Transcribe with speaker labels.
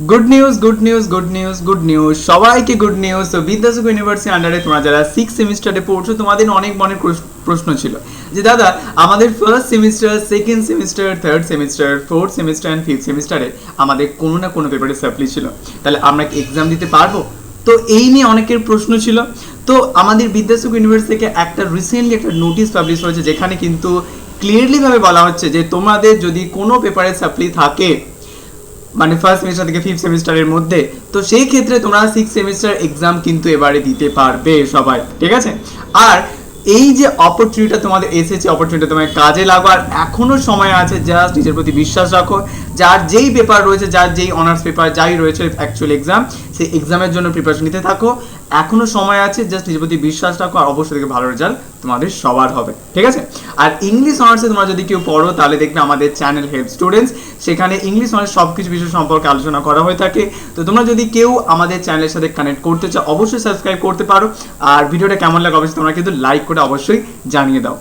Speaker 1: Good news সবাইকে good news. তো Vidyasagar university আন্ডারে তোমরা যারা 6 সেমিস্টারে পড়ছো তোমাদের অনেক মনের প্রশ্ন ছিল যে দাদা আমাদের first semester, second semester, third semester, fourth semester and fifth সেমিস্টারে আমাদের কোনো না কোনো পেপারে সাপ্লি ছিল, তাহলে আমরা কি এক্সাম দিতে পারবো? তো এই নিয়ে অনেকের প্রশ্ন ছিল। তো আমাদের বিদ্যাসাগর ইউনিভার্সিটি থেকে রিসেন্টলি একটা নোটিশ পাবলিশ হয়েছে, যেখানে কিন্তু ক্লিয়ারলি ভাবে বলা হচ্ছে যে তোমাদের যদি কোনো পেপারে সাপ্লি থাকে মানে ফার্স্ট সেমিস্টার থেকে ফিফথ সেমিস্টারের মধ্যে, তো সেই ক্ষেত্রে তোমরা সিক্স সেমিস্টার এক্সাম কিন্তু এবারে দিতে পারবে সবাই, ঠিক আছে? আর এই যে অপরচুনিটিটা তোমাদের এসেছে, অপরচুনিটি তোমার কাজে লাগো। আর এখনো সময় আছে, জাস্ট নিজের প্রতি বিশ্বাস রাখো। যার যেই পেপার রয়েছে, যার যেই অনার্স পেপার যাই রয়েছে অ্যাকচুয়াল এক্সাম, সেই এক্সামের জন্য প্রিপারেশন নিতে থাকো। এখনো সময় আছে, জাস্ট নিজের প্রতি বিশ্বাস রাখো, আর অবশ্যই থেকে ভালো রেজাল্ট তোমাদের সবার হবে, ঠিক আছে? আর ইংলিশ অনার্সে তোমরা যদি কেউ পড়ো তাহলে দেখবে আমাদের চ্যানেল হেল্প স্টুডেন্টস, সেখানে ইংলিশ অনার্স সব কিছু বিষয় সম্পর্কে আলোচনা করা হয়ে থাকে। তো তোমরা যদি কেউ আমাদের চ্যানেলের সাথে কানেক্ট করতে চাও অবশ্যই সাবস্ক্রাইব করতে পারো। আর ভিডিওটা কেমন লাগে অবশ্যই তোমরা কিন্তু লাইক করে অবশ্যই জানিয়ে দাও।